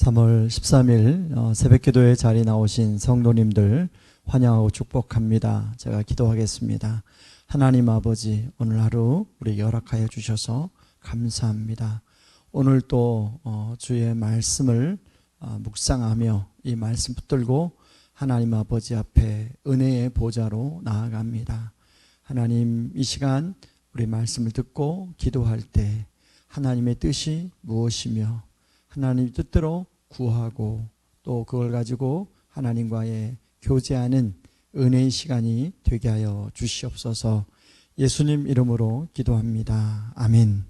3월 13일 새벽기도회 자리에 나오신 성도님들 환영하고 축복합니다. 제가 기도하겠습니다. 하나님 아버지, 오늘 하루 우리 허락하여 주셔서 감사합니다. 오늘 또 주의 말씀을 묵상하며 이 말씀 붙들고 하나님 아버지 앞에 은혜의 보좌로 나아갑니다. 하나님, 이 시간 우리 말씀을 듣고 기도할 때 하나님의 뜻이 무엇이며 하나님 뜻대로 구하고 또 그걸 가지고 하나님과의 교제하는 은혜의 시간이 되게 하여 주시옵소서. 예수님 이름으로 기도합니다. 아멘.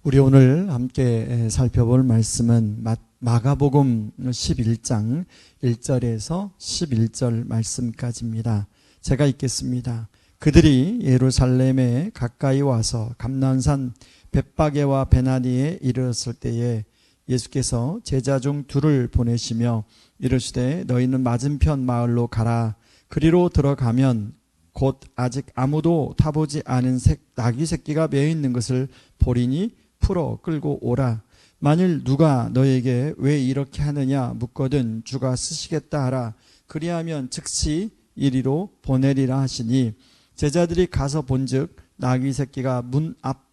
우리 오늘 함께 살펴볼 말씀은 마가복음 11장 1절에서 11절 말씀까지입니다. 제가 읽겠습니다. 그들이 예루살렘에 가까이 와서 감난산 벳바게와 베나니에 이르렀을 때에 예수께서 제자 중 둘을 보내시며 이르시되 너희는 맞은편 마을로 가라. 그리로 들어가면 곧 아직 아무도 타보지 않은 나귀 새끼가 매어 있는 것을 보리니 풀어 끌고 오라. 만일 누가 너에게 왜 이렇게 하느냐 묻거든 주가 쓰시겠다 하라. 그리하면 즉시 이리로 보내리라 하시니 제자들이 가서 본즉 나귀 새끼가 문 앞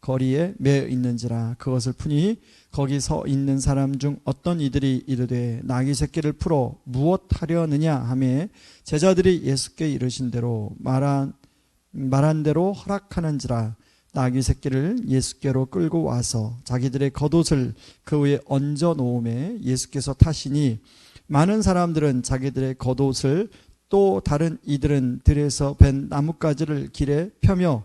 거리에 매어 있는지라. 그것을 푸니 거기 서 있는 사람 중 어떤 이들이 이르되 나귀 새끼를 풀어 무엇 하려느냐 하매 제자들이 예수께 이르신 대로 말한 대로 허락하는지라. 나귀 새끼를 예수께로 끌고 와서 자기들의 겉옷을 그 위에 얹어 놓음에 예수께서 타시니 많은 사람들은 자기들의 겉옷을 또 다른 이들은 들에서 벤 나뭇가지를 길에 펴며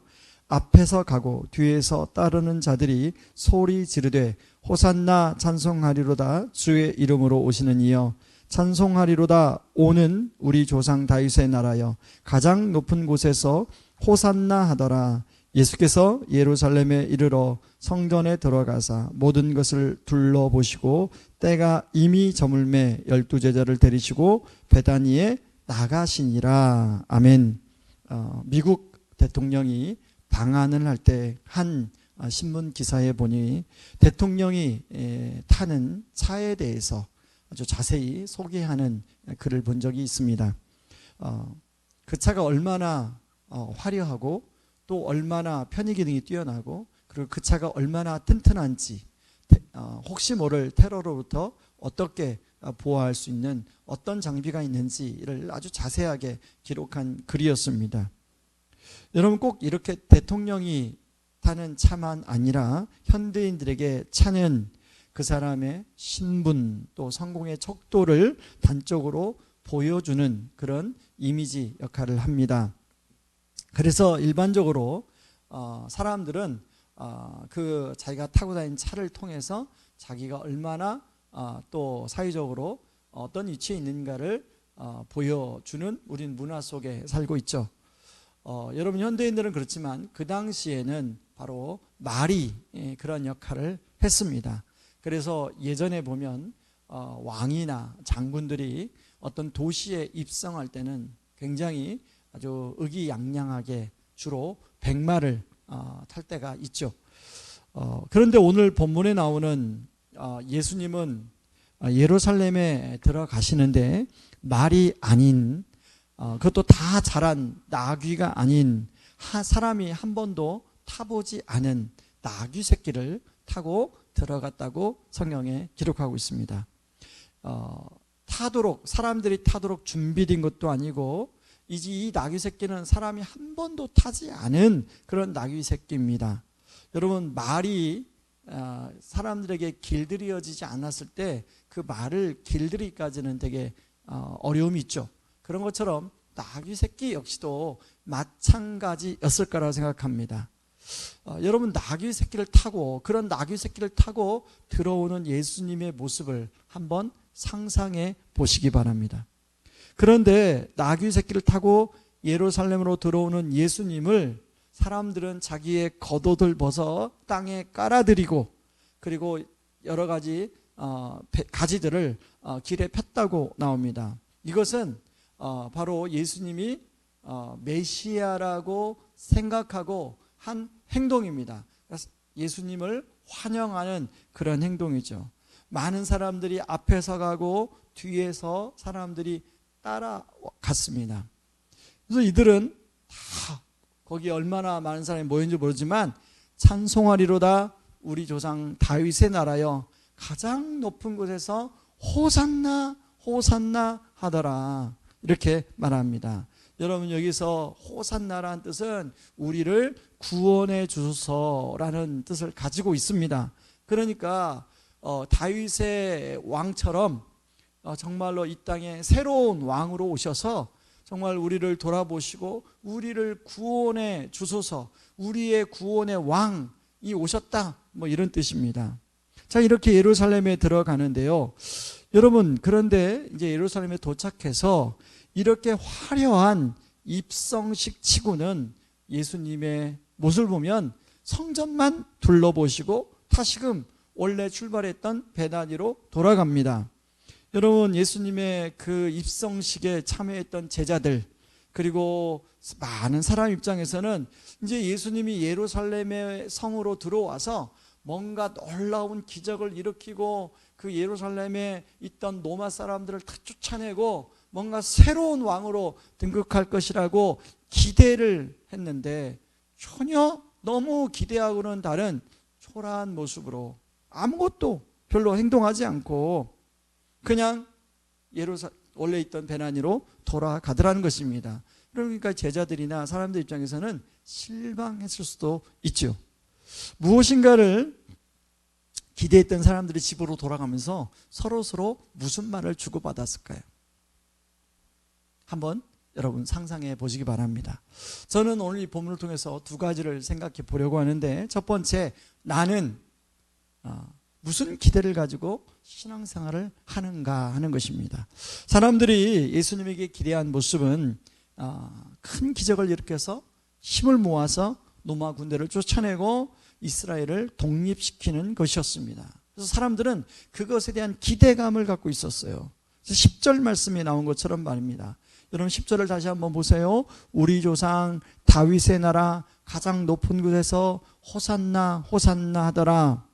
앞에서 가고 뒤에서 따르는 자들이 소리 지르되 호산나 찬송하리로다. 주의 이름으로 오시는 이여 찬송하리로다. 오는 우리 조상 다윗의 나라여 가장 높은 곳에서 호산나 하더라. 예수께서 예루살렘에 이르러 성전에 들어가사 모든 것을 둘러보시고 때가 이미 저물매 12제자를 데리시고 베다니에 나가시니라. 아멘. 미국 대통령이 방한을 할 때 한 신문 기사에 보니 대통령이 타는 차에 대해서 아주 자세히 소개하는 글을 본 적이 있습니다. 그 차가 얼마나 화려하고 또 얼마나 편의 기능이 뛰어나고 그리고 그 차가 얼마나 튼튼한지 혹시 모를 테러로부터 어떻게 보호할 수 있는 어떤 장비가 있는지를 아주 자세하게 기록한 글이었습니다. 여러분, 꼭 이렇게 대통령이 타는 차만 아니라 현대인들에게 차는 그 사람의 신분 또 성공의 척도를 단적으로 보여주는 그런 이미지 역할을 합니다. 그래서 일반적으로 사람들은 그 자기가 타고 다니는 차를 통해서 자기가 얼마나 또 사회적으로 어떤 위치에 있는가를 보여주는 우린 문화 속에 살고 있죠. 여러분, 현대인들은 그렇지만 그 당시에는 바로 말이 그런 역할을 했습니다. 그래서 예전에 보면 왕이나 장군들이 어떤 도시에 입성할 때는 굉장히 아주 의기양양하게 주로 백마를 탈 때가 있죠. 그런데 오늘 본문에 나오는 예수님은 예루살렘에 들어가시는데 말이 아닌 그것도 다 자란 나귀가 아닌 사람이 한 번도 타보지 않은 나귀 새끼를 타고 들어갔다고 성경에 기록하고 있습니다. 사람들이 타도록 준비된 것도 아니고 이 나귀 새끼는 사람이 한 번도 타지 않은 그런 나귀 새끼입니다. 여러분, 말이 사람들에게 길들여지지 않았을 때 그 말을 길들이기까지는 되게 어려움이 있죠. 그런 것처럼 나귀 새끼 역시도 마찬가지였을 거라고 생각합니다. 여러분, 나귀 새끼를 타고 그런 나귀 새끼를 타고 들어오는 예수님의 모습을 한번 상상해 보시기 바랍니다. 그런데 나귀 새끼를 타고 예루살렘으로 들어오는 예수님을 사람들은 자기의 겉옷을 벗어 땅에 깔아드리고 그리고 여러 가지 가지들을 길에 폈다고 나옵니다. 이것은 바로 예수님이 메시아라고 생각하고 한 행동입니다. 예수님을 환영하는 그런 행동이죠. 많은 사람들이 앞에서 가고 뒤에서 사람들이 따라갔습니다. 그래서 이들은 다 거기 얼마나 많은 사람이 모였는지 모르지만 찬송하리로다 우리 조상 다윗의 나라여 가장 높은 곳에서 호산나 호산나 하더라 이렇게 말합니다. 여러분 여기서 호산나라는 뜻은 우리를 구원해 주소서라는 뜻을 가지고 있습니다. 그러니까 다윗의 왕처럼 정말로 이 땅에 새로운 왕으로 오셔서 정말 우리를 돌아보시고 우리를 구원해 주소서, 우리의 구원의 왕이 오셨다, 뭐 이런 뜻입니다. 자, 이렇게 예루살렘에 들어가는데요. 여러분, 그런데 이제 예루살렘에 도착해서 이렇게 화려한 입성식 치고는 예수님의 모습을 보면 성전만 둘러보시고 다시금 원래 출발했던 베다니로 돌아갑니다. 여러분, 예수님의 그 입성식에 참여했던 제자들 그리고 많은 사람 입장에서는 이제 예수님이 예루살렘의 성으로 들어와서 뭔가 놀라운 기적을 일으키고 그 예루살렘에 있던 로마 사람들을 다 쫓아내고 뭔가 새로운 왕으로 등극할 것이라고 기대를 했는데 전혀 너무 기대하고는 다른 초라한 모습으로 아무것도 별로 행동하지 않고 그냥 원래 있던 베나니로 돌아가더라는 것입니다. 그러니까 제자들이나 사람들 입장에서는 실망했을 수도 있죠. 무엇인가를 기대했던 사람들이 집으로 돌아가면서 서로 무슨 말을 주고받았을까요? 한번 여러분 상상해 보시기 바랍니다. 저는 오늘 이 본문을 통해서 두 가지를 생각해 보려고 하는데, 첫 번째, 나는 무슨 기대를 가지고 신앙생활을 하는가 하는 것입니다. 사람들이 예수님에게 기대한 모습은 큰 기적을 일으켜서 힘을 모아서 로마 군대를 쫓아내고 이스라엘을 독립시키는 것이었습니다. 그래서 사람들은 그것에 대한 기대감을 갖고 있었어요. 그래서 10절 말씀이 나온 것처럼 말입니다. 여러분 10절을 다시 한번 보세요. 우리 조상 다윗의 나라 가장 높은 곳에서 호산나 호산나 하더라.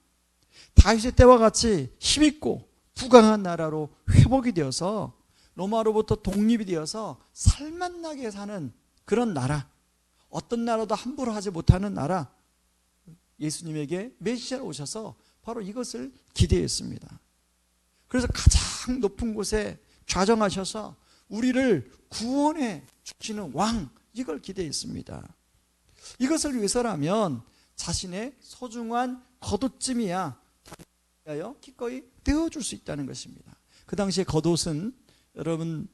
다윗의 때와 같이 힘있고 부강한 나라로 회복이 되어서 로마로부터 독립이 되어서 살맛나게 사는 그런 나라, 어떤 나라도 함부로 하지 못하는 나라, 예수님에게 메시아로 오셔서 바로 이것을 기대했습니다. 그래서 가장 높은 곳에 좌정하셔서 우리를 구원해 주시는 왕, 이걸 기대했습니다. 이것을 위해서라면 자신의 소중한 겉옷쯤이야 기꺼이 떼어줄 수 있다는 것입니다. 그 당시에 겉옷은 여러분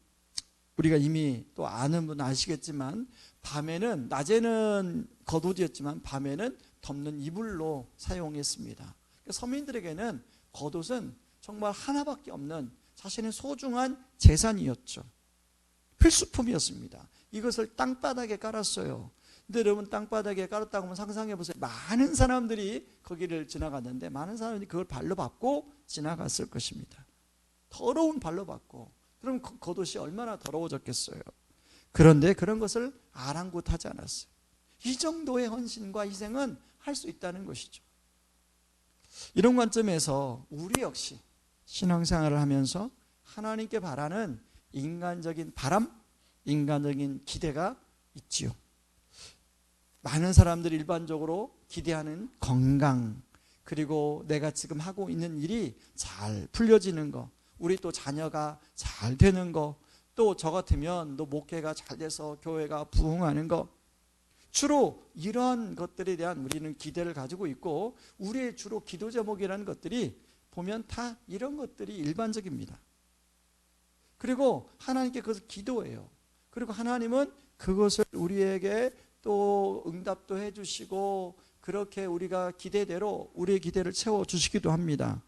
우리가 이미 또 아는 분 아시겠지만 밤에는, 낮에는 겉옷이었지만 밤에는 덮는 이불로 사용했습니다. 서민들에게는 겉옷은 정말 하나밖에 없는 자신의 소중한 재산이었죠. 필수품이었습니다. 이것을 땅바닥에 깔았어요. 근데 여러분 땅바닥에 깔았다고 하면 상상해 보세요. 많은 사람들이 거기를 지나갔는데 많은 사람들이 그걸 발로 밟고 지나갔을 것입니다. 더러운 발로 밟고. 그럼 겉옷이 얼마나 더러워졌겠어요. 그런데 그런 것을 아랑곳하지 않았어요. 이 정도의 헌신과 희생은 할 수 있다는 것이죠. 이런 관점에서 우리 역시 신앙생활을 하면서 하나님께 바라는 인간적인 바람, 인간적인 기대가 있지요. 많은 사람들이 일반적으로 기대하는 건강, 그리고 내가 지금 하고 있는 일이 잘 풀려지는 거, 우리 또 자녀가 잘 되는 거, 또 저 같으면 또 목회가 잘 돼서 교회가 부흥하는 거, 주로 이러한 것들에 대한 우리는 기대를 가지고 있고, 우리의 주로 기도 제목이라는 것들이 보면 다 이런 것들이 일반적입니다. 그리고 하나님께 그것을 기도해요. 그리고 하나님은 그것을 우리에게 또 응답도 해주시고 그렇게 우리가 기대대로 우리의 기대를 채워주시기도 합니다.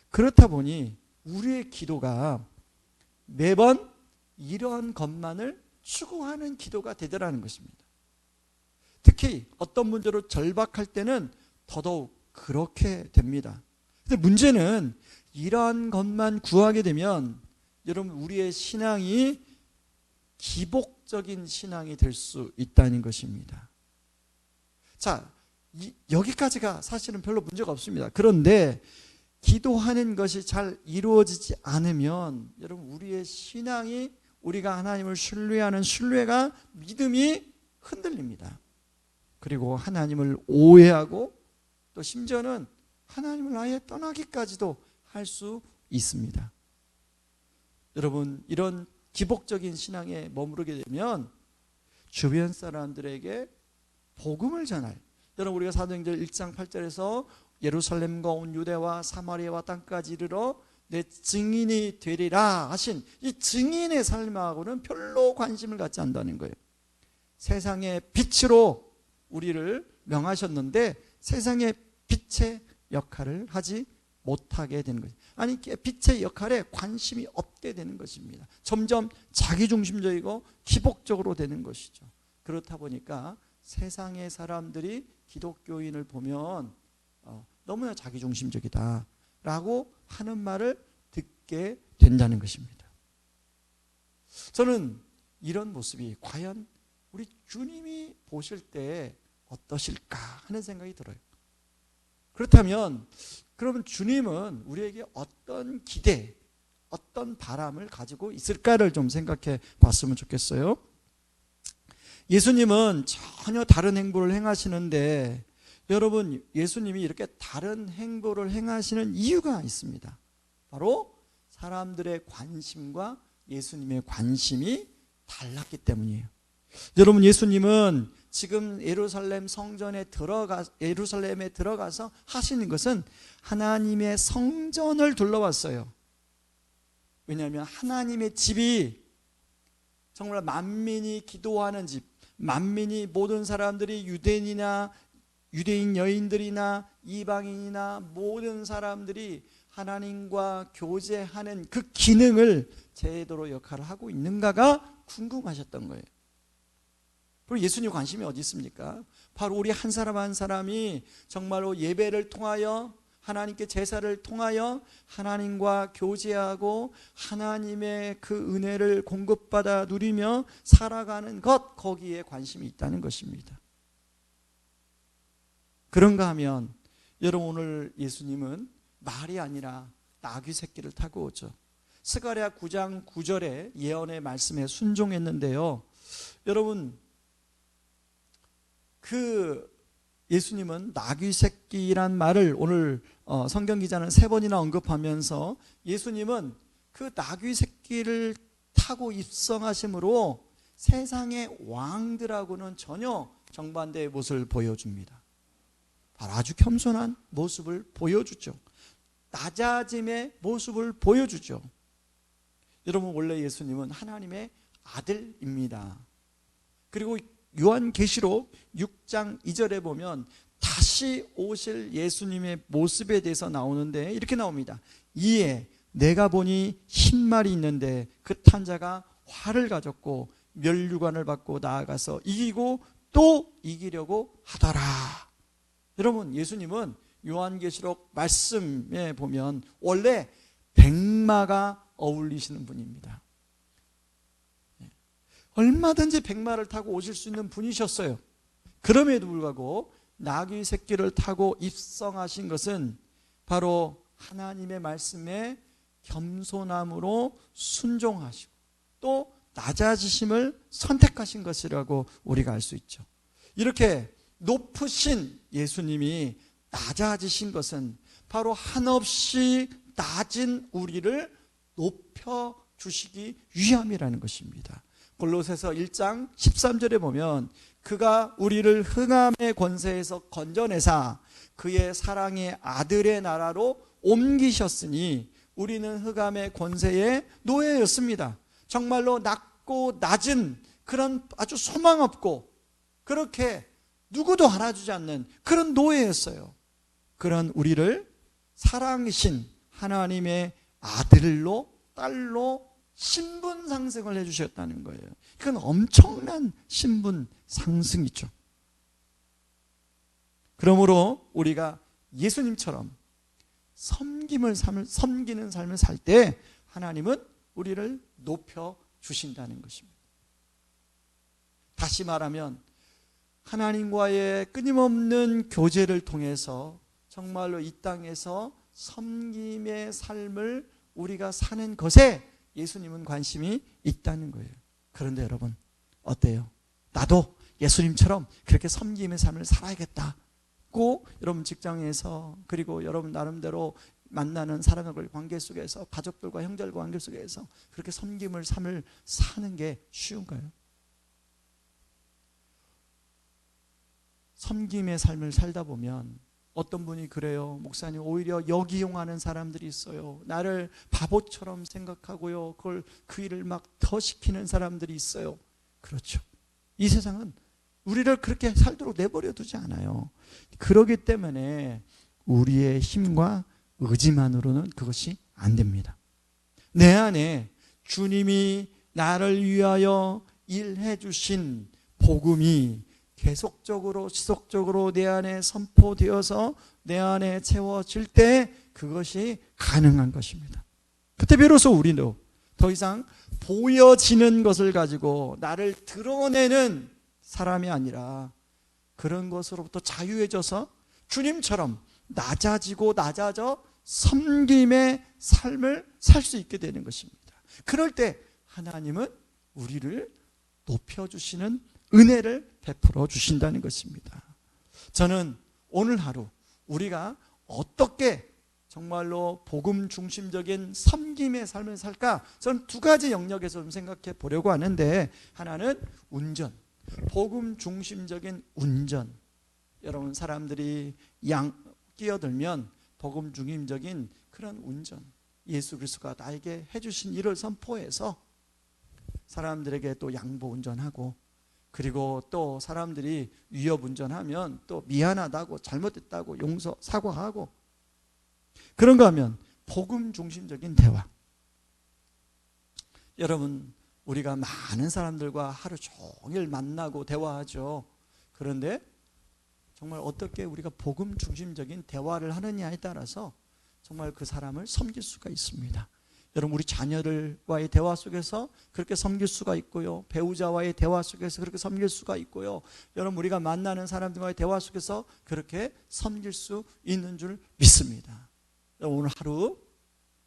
그렇다 보니 우리의 기도가 매번 이러한 것만을 추구하는 기도가 되더라는 것입니다. 특히 어떤 문제로 절박할 때는 더더욱 그렇게 됩니다. 근데 문제는 이러한 것만 구하게 되면 여러분 우리의 신앙이 기복적인 신앙이 될 수 있다는 것입니다. 자, 여기까지가 사실은 별로 문제가 없습니다. 그런데 기도하는 것이 잘 이루어지지 않으면 여러분 우리의 신앙이 우리가 하나님을 신뢰하는 신뢰가 믿음이 흔들립니다. 그리고 하나님을 오해하고 또 심지어는 하나님을 아예 떠나기까지도 할 수 있습니다. 여러분 이런 기복적인 신앙에 머무르게 되면 주변 사람들에게 복음을 전할, 여러분 우리가 사도행전 1장 8절에서 예루살렘과 온 유대와 사마리아와 땅까지 이르러 내 증인이 되리라 하신 이 증인의 삶하고는 별로 관심을 갖지 않는다는 거예요. 세상의 빛으로 우리를 명하셨는데 세상의 빛의 역할을 하지 못하게 되는 거죠. 아니 빛의 역할에 관심이 없게 되는 것입니다. 점점 자기중심적이고 기복적으로 되는 것이죠. 그렇다 보니까 세상의 사람들이 기독교인을 보면 너무나 자기중심적이다 라고 하는 말을 듣게 된다는 것입니다. 저는 이런 모습이 과연 우리 주님이 보실 때 어떠실까 하는 생각이 들어요. 그렇다면 그러면 주님은 우리에게 어떤 기대, 어떤 바람을 가지고 있을까를 좀 생각해 봤으면 좋겠어요. 예수님은 전혀 다른 행보를 행하시는데 여러분 예수님이 이렇게 다른 행보를 행하시는 이유가 있습니다. 바로 사람들의 관심과 예수님의 관심이 달랐기 때문이에요. 여러분 예수님은 지금 예루살렘에 들어가서 하시는 것은 하나님의 성전을 둘러봤어요. 왜냐하면 하나님의 집이 정말 만민이 기도하는 집, 만민이 모든 사람들이 유대인 여인들이나 이방인이나 모든 사람들이 하나님과 교제하는 그 기능을 제대로 역할을 하고 있는가가 궁금하셨던 거예요. 그리고 예수님 관심이 어디 있습니까? 바로 우리 한 사람 한 사람이 정말로 예배를 통하여 하나님께 제사를 통하여 하나님과 교제하고 하나님의 그 은혜를 공급받아 누리며 살아가는 것, 거기에 관심이 있다는 것입니다. 그런가 하면 여러분 오늘 예수님은 말이 아니라 나귀 새끼를 타고 오죠. 스가랴 9장 9절의 예언의 말씀에 순종했는데요. 여러분 그 예수님은 나귀 새끼란 말을 오늘 성경 기자는 3번이나 언급하면서 예수님은 그 나귀 새끼를 타고 입성하심으로 세상의 왕들하고는 전혀 정반대의 모습을 보여줍니다. 바로 아주 겸손한 모습을 보여주죠. 낮아짐의 모습을 보여주죠. 여러분 원래 예수님은 하나님의 아들입니다. 그리고 요한계시록 6장 2절에 보면 다시 오실 예수님의 모습에 대해서 나오는데 이렇게 나옵니다. 이에 내가 보니 흰말이 있는데 그 탄 자가 활을 가졌고 멸류관을 받고 나아가서 이기고 또 이기려고 하더라. 여러분 예수님은 요한계시록 말씀에 보면 원래 백마가 어울리시는 분입니다. 얼마든지 백마를 타고 오실 수 있는 분이셨어요. 그럼에도 불구하고 나귀 새끼를 타고 입성하신 것은 바로 하나님의 말씀에 겸손함으로 순종하시고 또 낮아지심을 선택하신 것이라고 우리가 알 수 있죠. 이렇게 높으신 예수님이 낮아지신 것은 바로 한없이 낮은 우리를 높여주시기 위함이라는 것입니다. 골로새서 1장 13절에 보면 그가 우리를 흑암의 권세에서 건져내사 그의 사랑의 아들의 나라로 옮기셨으니 우리는 흑암의 권세의 노예였습니다. 정말로 낮고 낮은 그런 아주 소망 없고 그렇게 누구도 알아주지 않는 그런 노예였어요. 그런 우리를 사랑이신 하나님의 아들로 딸로 신분 상승을 해주셨다는 거예요. 이건 엄청난 신분 상승이죠. 그러므로 우리가 예수님처럼 섬기는 삶을 살 때 하나님은 우리를 높여주신다는 것입니다. 다시 말하면 하나님과의 끊임없는 교제를 통해서 정말로 이 땅에서 섬김의 삶을 우리가 사는 것에 예수님은 관심이 있다는 거예요. 그런데 여러분 어때요? 나도 예수님처럼 그렇게 섬김의 삶을 살아야겠다고 여러분 직장에서, 그리고 여러분 나름대로 만나는 사람과의 관계 속에서, 가족들과 형제들과 관계 속에서 그렇게 섬김을 삶을 사는 게 쉬운가요? 섬김의 삶을 살다 보면 어떤 분이 그래요. 목사님, 오히려 역이용하는 사람들이 있어요. 나를 바보처럼 생각하고요, 그 일을 막 더 시키는 사람들이 있어요. 그렇죠. 이 세상은 우리를 그렇게 살도록 내버려 두지 않아요. 그렇기 때문에 우리의 힘과 의지만으로는 그것이 안 됩니다. 내 안에 주님이 나를 위하여 일해 주신 복음이 계속적으로 지속적으로 내 안에 선포되어서 내 안에 채워질 때 그것이 가능한 것입니다. 그때 비로소 우리도 더 이상 보여지는 것을 가지고 나를 드러내는 사람이 아니라 그런 것으로부터 자유해져서 주님처럼 낮아지고 낮아져 섬김의 삶을 살 수 있게 되는 것입니다. 그럴 때 하나님은 우리를 높여주시는 은혜를 베풀어 주신다는 것입니다. 저는 오늘 하루 우리가 어떻게 정말로 복음 중심적인 섬김의 삶을 살까? 저는 두 가지 영역에서 좀 생각해 보려고 하는데, 하나는 운전, 복음 중심적인 운전. 여러분, 사람들이 끼어들면 복음 중심적인 그런 운전, 예수 그리스도가 나에게 해주신 일을 선포해서 사람들에게 또 양보 운전하고, 그리고 또 사람들이 위협 운전하면 또 미안하다고, 잘못했다고 사과하고, 그런가 하면 복음 중심적인 대화. 여러분, 우리가 많은 사람들과 하루 종일 만나고 대화하죠. 그런데 정말 어떻게 우리가 복음 중심적인 대화를 하느냐에 따라서 정말 그 사람을 섬길 수가 있습니다. 여러분, 우리 자녀들과의 대화 속에서 그렇게 섬길 수가 있고요, 배우자와의 대화 속에서 그렇게 섬길 수가 있고요, 여러분 우리가 만나는 사람들과의 대화 속에서 그렇게 섬길 수 있는 줄 믿습니다. 오늘 하루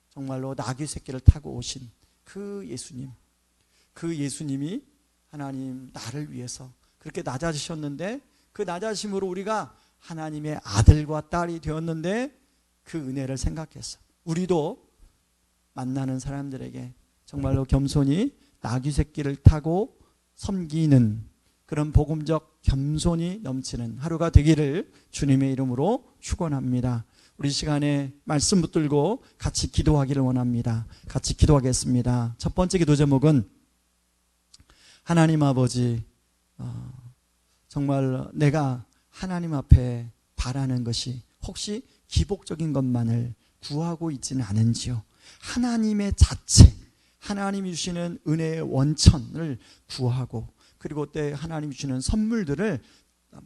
정말로 나귀 새끼를 타고 오신 그 예수님, 그 예수님이 하나님 나를 위해서 그렇게 낮아지셨는데, 그 낮아짐으로 우리가 하나님의 아들과 딸이 되었는데, 그 은혜를 생각해서 우리도 만나는 사람들에게 정말로 겸손히 나귀 새끼를 타고 섬기는 그런 복음적 겸손이 넘치는 하루가 되기를 주님의 이름으로 축원합니다. 우리 시간에 말씀 붙들고 같이 기도하기를 원합니다. 같이 기도하겠습니다. 첫 번째 기도 제목은 하나님 아버지, 정말 내가 하나님 앞에 바라는 것이 혹시 기복적인 것만을 구하고 있지는 않은지요. 하나님의 자체, 하나님이 주시는 은혜의 원천을 구하고, 그리고 때 하나님이 주시는 선물들을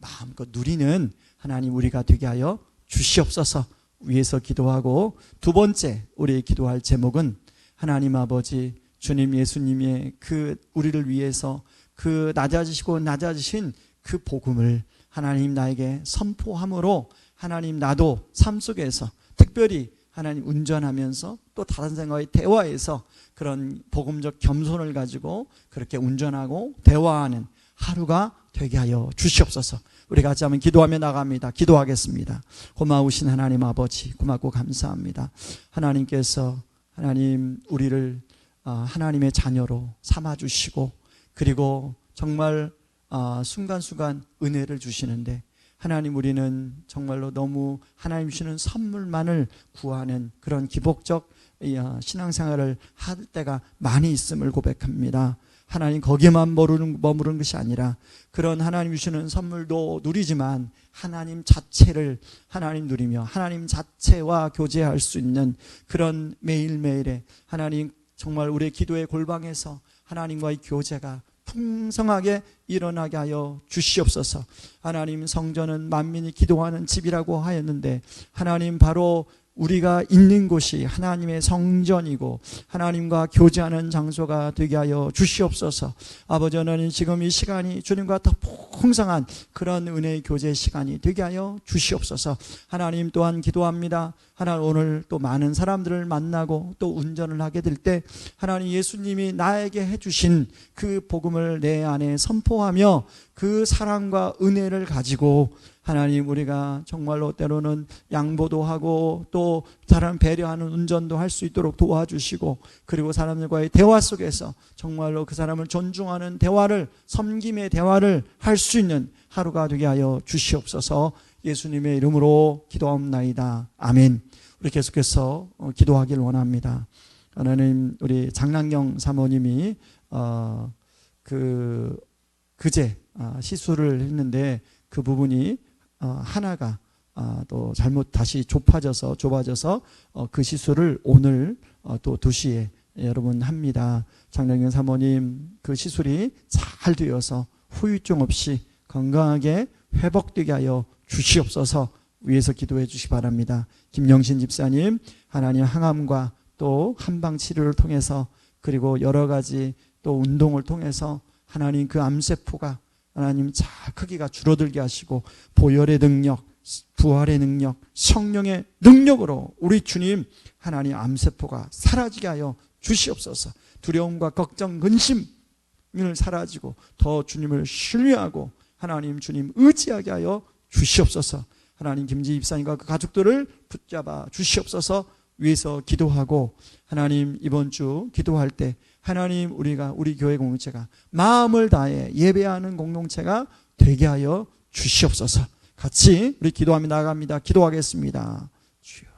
마음껏 누리는 하나님 우리가 되게 하여 주시옵소서 위해서 기도하고, 두 번째 우리 기도할 제목은 하나님 아버지, 주님 예수님의 그 우리를 위해서 그 낮아지신 그 복음을 하나님 나에게 선포함으로 하나님 나도 삶 속에서 특별히 하나님 운전하면서 또 다른 사람과의 대화에서 그런 복음적 겸손을 가지고 그렇게 운전하고 대화하는 하루가 되게 하여 주시옵소서. 우리 같이 한번 기도하며 나갑니다. 기도하겠습니다. 고마우신 하나님 아버지, 고맙고 감사합니다. 하나님께서 하나님 우리를 하나님의 자녀로 삼아주시고, 그리고 정말 순간순간 은혜를 주시는데, 하나님 우리는 정말로 너무 하나님 주시는 선물만을 구하는 그런 기복적 신앙생활을 할 때가 많이 있음을 고백합니다. 하나님 거기에만 머무르는 것이 아니라 그런 하나님 주시는 선물도 누리지만 하나님 자체를 하나님 누리며 하나님 자체와 교제할 수 있는 그런 매일매일의 하나님, 정말 우리의 기도의 골방에서 하나님과의 교제가 풍성하게 일어나게 하여 주시옵소서. 하나님, 성전은 만민이 기도하는 집이라고 하였는데 하나님 바로 우리가 있는 곳이 하나님의 성전이고 하나님과 교제하는 장소가 되게 하여 주시옵소서. 아버지, 하나님 지금 이 시간이 주님과 더 풍성한 그런 은혜의 교제 시간이 되게 하여 주시옵소서. 하나님 또한 기도합니다. 하나님, 오늘 또 많은 사람들을 만나고 또 운전을 하게 될 때 하나님, 예수님이 나에게 해주신 그 복음을 내 안에 선포하며 그 사랑과 은혜를 가지고 하나님, 우리가 정말로 때로는 양보도 하고 또 사람 배려하는 운전도 할 수 있도록 도와주시고, 그리고 사람들과의 대화 속에서 정말로 그 사람을 존중하는 대화를, 섬김의 대화를 할 수 있는 하루가 되게 하여 주시옵소서. 예수님의 이름으로 기도하옵나이다. 아멘. 우리 계속해서 기도하길 원합니다. 하나님, 우리 장남경 사모님이 그제 시술을 했는데 그 부분이 하나가 또 잘못 다시 좁아져서 그 시술을 오늘 또 2시에 여러분 합니다. 장남경 사모님 그 시술이 잘 되어서 후유증 없이 건강하게 회복되게 하여 주시옵소서. 위에서 기도해 주시기 바랍니다. 김영신 집사님, 하나님 항암과 또 한방치료를 통해서, 그리고 여러 가지 또 운동을 통해서 하나님 그 암세포가 하나님 잘 크기가 줄어들게 하시고, 보혈의 능력, 부활의 능력, 성령의 능력으로 우리 주님 하나님 암세포가 사라지게 하여 주시옵소서. 두려움과 걱정, 근심을 사라지고 더 주님을 신뢰하고 하나님 주님 의지하게 하여 주시옵소서. 하나님 김지 집사님과 그 가족들을 붙잡아 주시옵소서. 위해서 기도하고, 하나님 이번 주 기도할 때 하나님, 우리가 우리 교회 공동체가 마음을 다해 예배하는 공동체가 되게 하여 주시옵소서. 같이 우리 기도하며 나아갑니다. 기도하겠습니다. 주여.